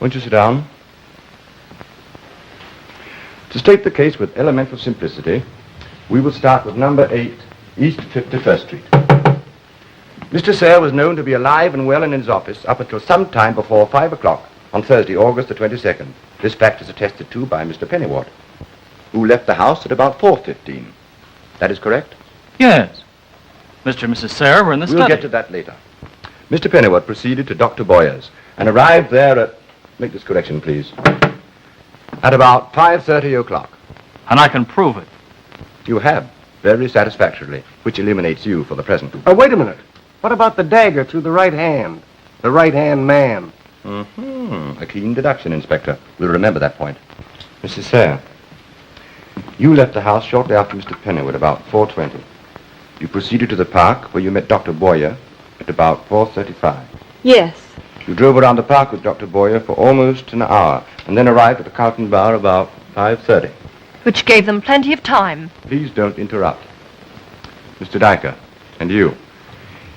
Won't you sit down? To state the case with elemental simplicity, we will start with number 8, East 51st Street. Mr. Sayre was known to be alive and well in his office up until some time before 5 o'clock on Thursday, August the 22nd. This fact is attested to by Mr. Pennyward, who left the house at about 4:15. That is correct? Yes. Mr. and Mrs. Sayre were in the study. We'll get to that later. Mr. Pennyward proceeded to Dr. Boyer's and arrived there at... Make this correction, please. At about 5:30 o'clock. And I can prove it. You have, very satisfactorily, which eliminates you for the present. Wait a minute. What about the dagger through the right hand? The right-hand man. A keen deduction, Inspector. We'll remember that point. Mrs. Sayre, you left the house shortly after Mr. Pennyward, about 4:20. You proceeded to the park where you met Dr. Boyer at about 4:35. Yes. You drove around the park with Dr. Boyer for almost an hour and then arrived at the Carlton Bar about 5:30. Which gave them plenty of time. Please don't interrupt. Mr. Dyker, And you?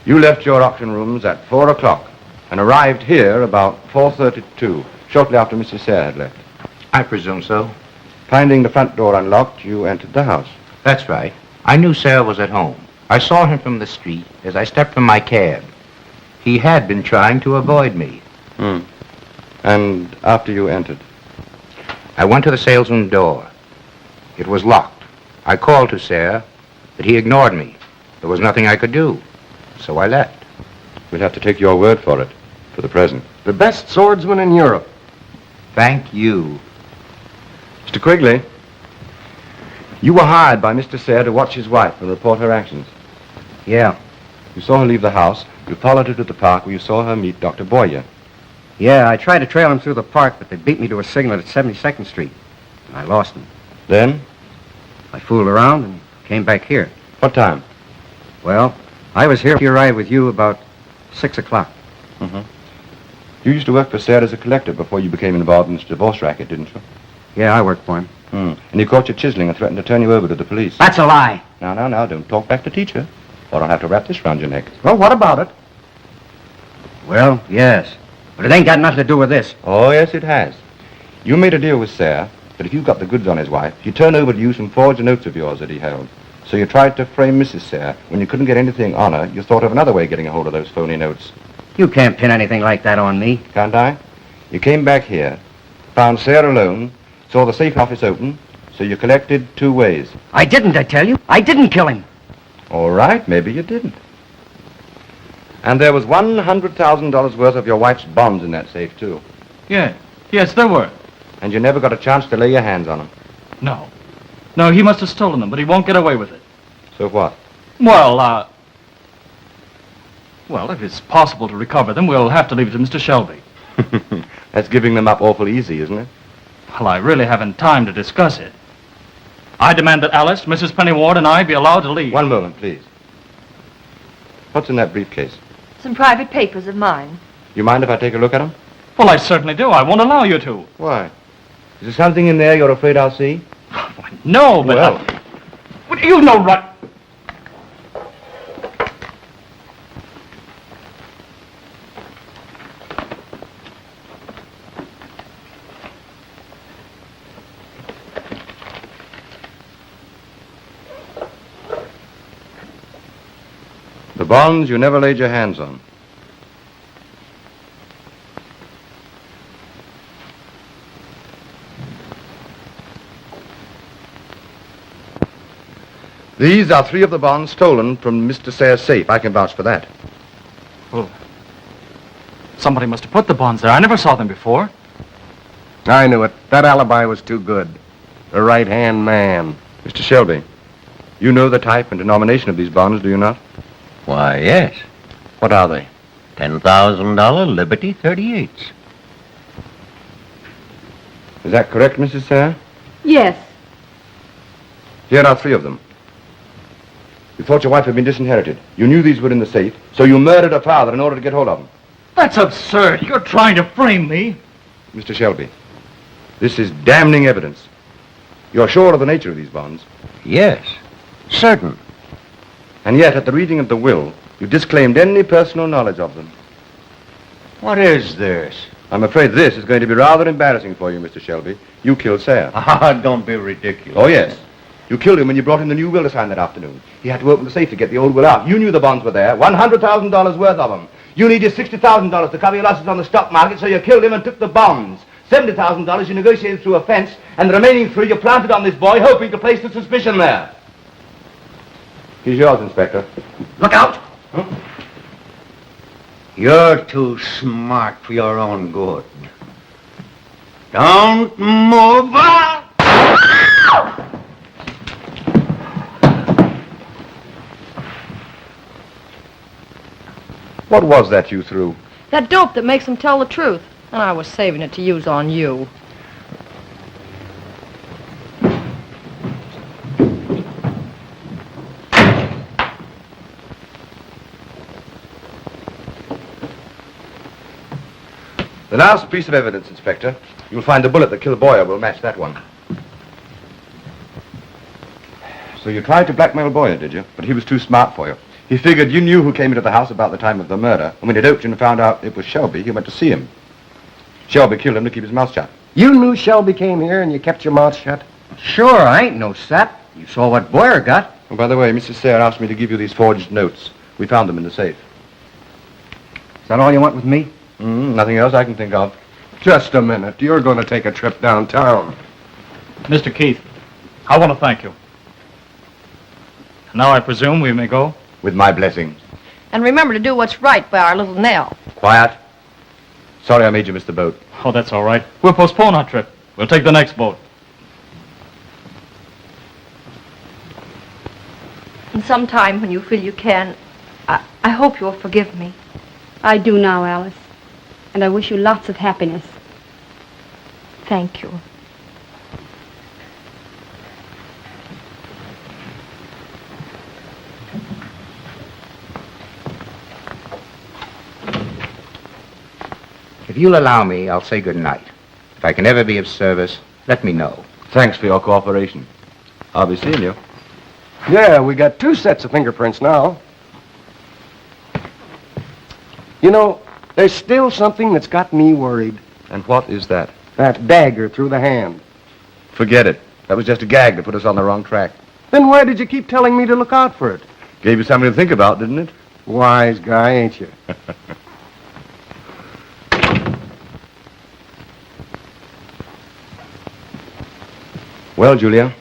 You left your auction rooms at 4 o'clock and arrived here about 4:32, shortly after Mrs. Sayre had left. I presume so. Finding the front door unlocked, you entered the house. That's right. I knew Sarah was at home. I saw him from the street as I stepped from my cab. He had been trying to avoid me. And after you entered? I went to the salesroom door. It was locked. I called to Sarah, but he ignored me. There was nothing I could do, so I left. We'll have to take your word for it, for the present. The best swordsman in Europe. Thank you. Mr. Quigley, you were hired by Mr. Sayre to watch his wife and report her actions. Yeah. You saw her leave the house. You followed her to the park where you saw her meet Dr. Boyer. Yeah, I tried to trail him through the park, but they beat me to a signal at 72nd Street. And I lost him. Then? I fooled around and came back here. What time? Well, I was here to arrive with you about 6 o'clock. You used to work for Sayre as a collector before you became involved in this divorce racket, didn't you? Yeah, I worked for him. And he caught you chiseling and threatened to turn you over to the police. That's a lie. Now, don't talk back to teacher, or I'll have to wrap this round your neck. Well, what about it? Well, yes. But it ain't got nothing to do with this. Oh, yes, it has. You made a deal with Sayre that if you got the goods on his wife, you'd turn over to you some forged notes of yours that he held. So you tried to frame Mrs. Sayre. When you couldn't get anything on her, you thought of another way of getting a hold of those phony notes. You can't pin anything like that on me. Can't I? You came back here, found Sayre alone, saw the safe office open, so you collected 2 ways. I didn't, I tell you. I didn't kill him. All right, maybe you didn't. And there was $100,000 worth of your wife's bonds in that safe, too. Yes, there were. And you never got a chance to lay your hands on them. No, he must have stolen them, but he won't get away with it. So what? Well, if it's possible to recover them, we'll have to leave it to Mr. Shelby. That's giving them up awful easy, isn't it? Well, I really haven't time to discuss it. I demand that Alice, Mrs. Pennyward, and I be allowed to leave. One moment, please. What's in that briefcase? Some private papers of mine. You mind if I take a look at them? Well, I certainly do. I won't allow you to. Why? Is there something in there you're afraid I'll see? No, but... Well... You know right... The bonds you never laid your hands on. These are 3 of the bonds stolen from Mr. Sayre's safe. I can vouch for that. Well, somebody must have put the bonds there. I never saw them before. I knew it. That alibi was too good. The right-hand man. Mr. Shelby, you know the type and denomination of these bonds, do you not? Why, yes. What are they? $10,000 Liberty 38s. Is that correct, Mrs. Sayre? Yes. Here are 3 of them. You thought your wife had been disinherited. You knew these were in the safe, so you murdered her father in order to get hold of them. That's absurd. You're trying to frame me. Mr. Shelby, this is damning evidence. You're sure of the nature of these bonds? Yes, certain. And yet, at the reading of the will, you disclaimed any personal knowledge of them. What is this? I'm afraid this is going to be rather embarrassing for you, Mr. Shelby. You killed Sayre. Don't be ridiculous. Oh, yes. You killed him when you brought him the new will to sign that afternoon. He had to open the safe to get the old will out. You knew the bonds were there, $100,000 worth of them. You needed $60,000 to cover your losses on the stock market, so you killed him and took the bonds. $70,000 you negotiated through a fence, and the remaining 3 you planted on this boy, hoping to place the suspicion there. He's yours, Inspector. Look out! Huh? You're too smart for your own good. Don't move out! What was that you threw? That dope that makes them tell the truth. And I was saving it to use on you. The last piece of evidence, Inspector. You'll find the bullet that killed Boyer will match that one. So you tried to blackmail Boyer, did you? But he was too smart for you. He figured you knew who came into the house about the time of the murder, and when he'd opened and found out it was Shelby, he went to see him. Shelby killed him to keep his mouth shut. You knew Shelby came here and you kept your mouth shut? Sure, I ain't no sap. You saw what Boyer got. Oh, by the way, Mrs. Sayre asked me to give you these forged notes. We found them in the safe. Is that all you want with me? Nothing else I can think of. Just a minute. You're going to take a trip downtown. Mr. Keith, I want to thank you. Now I presume we may go? With my blessing. And remember to do what's right by our little Nell. Quiet. Sorry I made you miss the boat. Oh, that's all right. We'll postpone our trip. We'll take the next boat. And sometime when you feel you can, I hope you'll forgive me. I do now, Alice. And I wish you lots of happiness. Thank you. If you'll allow me, I'll say good night. If I can ever be of service, let me know. Thanks for your cooperation. I'll be seeing you. Yeah, we got 2 sets of fingerprints now. You know, there's still something that's got me worried. And what is that? That dagger through the hand. Forget it. That was just a gag to put us on the wrong track. Then why did you keep telling me to look out for it? Gave you something to think about, didn't it? Wise guy, ain't you? Well, Julia?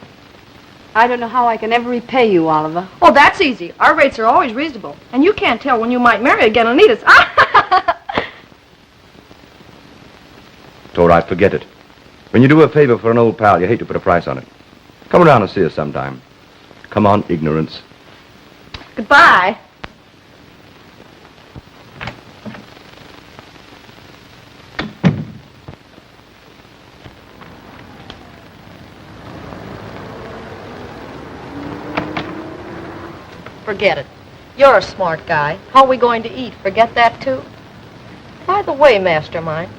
I don't know how I can ever repay you, Oliver. Oh, that's easy. Our rates are always reasonable. And you can't tell when you might marry again and need us. It's all right, forget it. When you do a favor for an old pal, you hate to put a price on it. Come around and see us sometime. Come on, ignorance. Goodbye. Forget it. You're a smart guy. How are we going to eat? Forget that, too? By the way, Mastermind,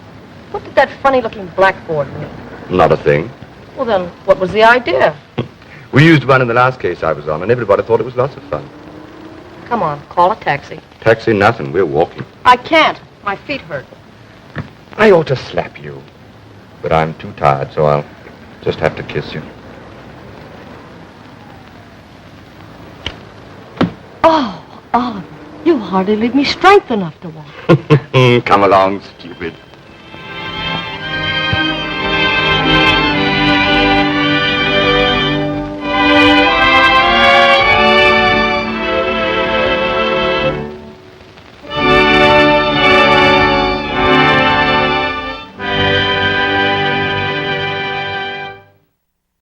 what did that funny-looking blackboard mean? Not a thing. Well, then, what was the idea? We used one in the last case I was on, and everybody thought it was lots of fun. Come on, call a taxi. Taxi, nothing. We're walking. I can't. My feet hurt. I ought to slap you. But I'm too tired, so I'll just have to kiss you. Oh, Oliver, you hardly leave me strength enough to walk. Come along, stupid.